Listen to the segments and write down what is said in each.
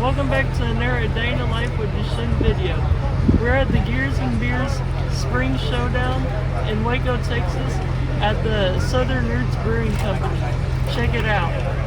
Welcome back to another Day in the Life with Deshin video. We're at the Gears and Beers Spring Showdown in Waco, Texas at the Southern Roots Brewing Company. Check it out.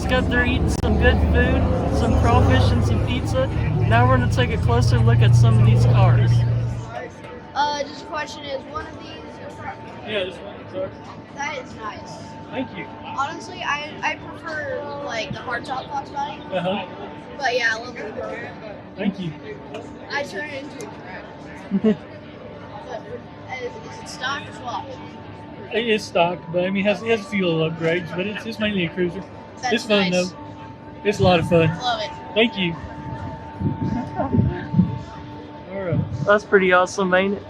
Got through eating some good food, some crawfish and some pizza. Now we're going to take a closer look at some of these cars. Just a question is, one of these your car? Yeah, this one's ours. That is nice. Thank you. Honestly, I prefer like the hardtop Fox body. But yeah, I love the car. Thank you. I turned it into a track. But is it stock or swap? It is stock, but I mean, it has a few little upgrades, but it's mainly a cruiser. That's it's fun nice. though. It's a lot of fun. Love it. Thank you. All right. That's pretty awesome, ain't it?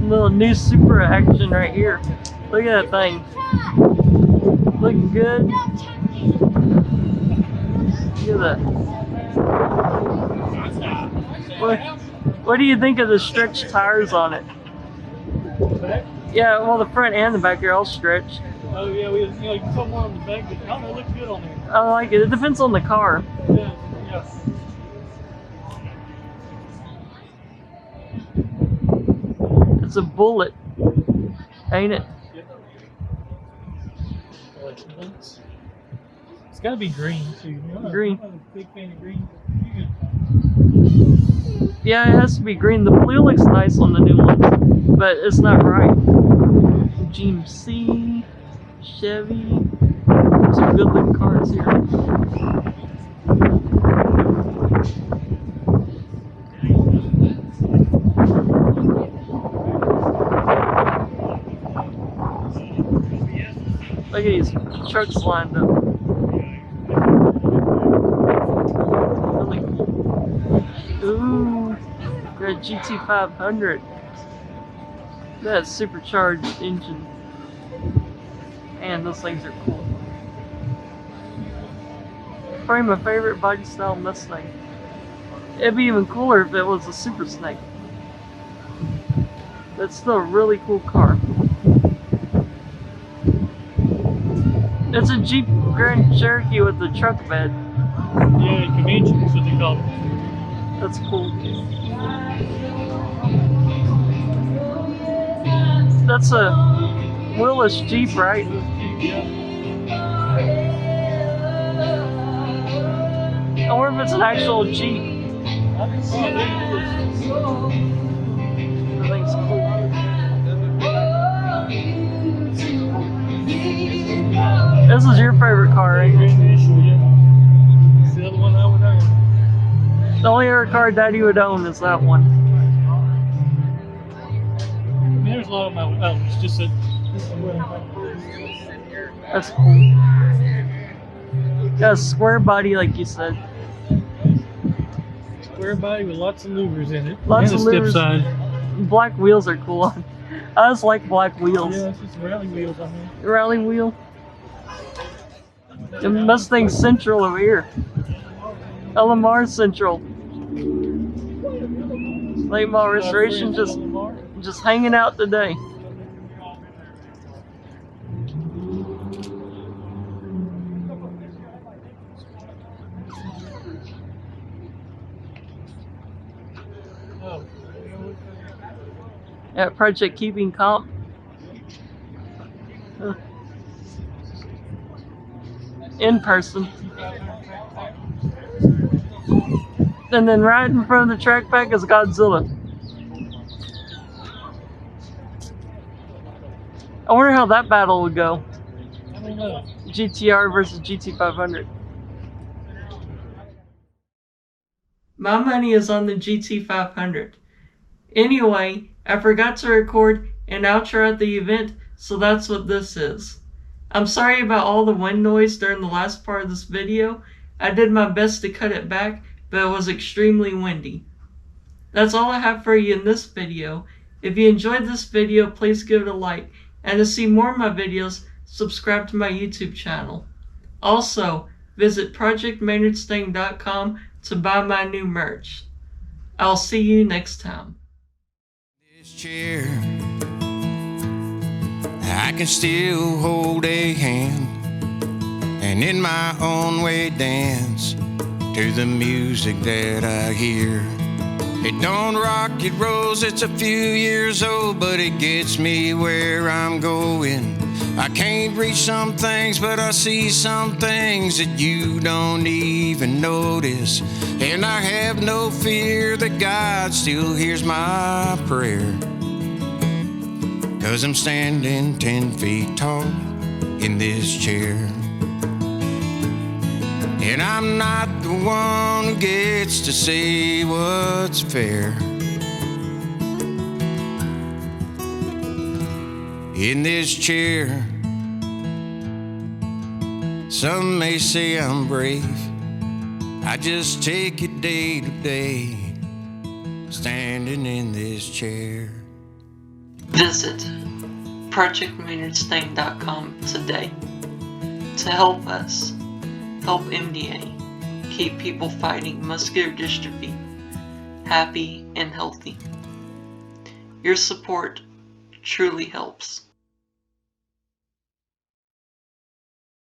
Little new super action right here. Look at that thing. Looking good. Look at that. What do you think of the stretched tires on it? Back? Yeah, well, the front and the back are all stretched. Oh yeah, you can put more on the back, but I don't know, it looks good on there. I like it. It depends on the car. Yeah. It's a bullet, ain't it? It's got to be green too. Green. I'm not a big fan of green. Yeah, it has to be green. The blue looks nice on the new ones, but it's not right. GMC, Chevy, some good looking cars here. Look at these trucks lined up. Really cool. Ooh, got a GT500. That supercharged engine. Man, those things are cool. Probably my favorite body style Mustang. It'd be even cooler if it was a Super Snake. That's still a really cool car. It's a Jeep Grand Cherokee with the truck bed. Yeah, convention is what they call it. That's cool. That's a wheelless Jeep, right? I wonder if it's an actual Jeep. I think it's cool. This is your favorite car, right? It's the other one I would own. The only other car Daddy would own is that one. I mean, there's a lot of them I would own. It's just that That's cool. Got a square body, like you said. square body with lots of louvers in it. Lots and of a louvers. step side. Black wheels are cool. I just like black wheels. Yeah, it's just rally wheels on there. Rally wheel. The Mustang Central over here. LMR Central. Late model restoration just hanging out today. At Project Keeping Comp. In person. And then right in front of the track pack is Godzilla. I wonder how that battle would go. I don't know. GTR versus GT500. My money is on the GT500. Anyway, I forgot to record an outro at the event, so that's what this is. I'm sorry about all the wind noise during the last part of this video. I did my best to cut it back, but it was extremely windy. That's all I have for you in this video. If you enjoyed this video, please give it a like. And to see more of my videos, subscribe to my YouTube channel. Also, visit projectmaynardsting.com to buy my new merch. I'll see you next time. This chair, I can still hold a hand and in my own way dance to the music that I hear. It don't rock, it rolls, it's a few years old, but it gets me where I'm going. I can't reach some things, but I see some things that you don't even notice. And I have no fear that God still hears my prayer. 'Cause I'm standing 10 feet tall in this chair. And I'm not the one who gets to say what's fair. In this chair, some may say I'm brave. I just take it day to day, standing in this chair. Visit ProjectMaynardStain.com today to help us help MDA keep people fighting muscular dystrophy happy and healthy. Your support truly helps.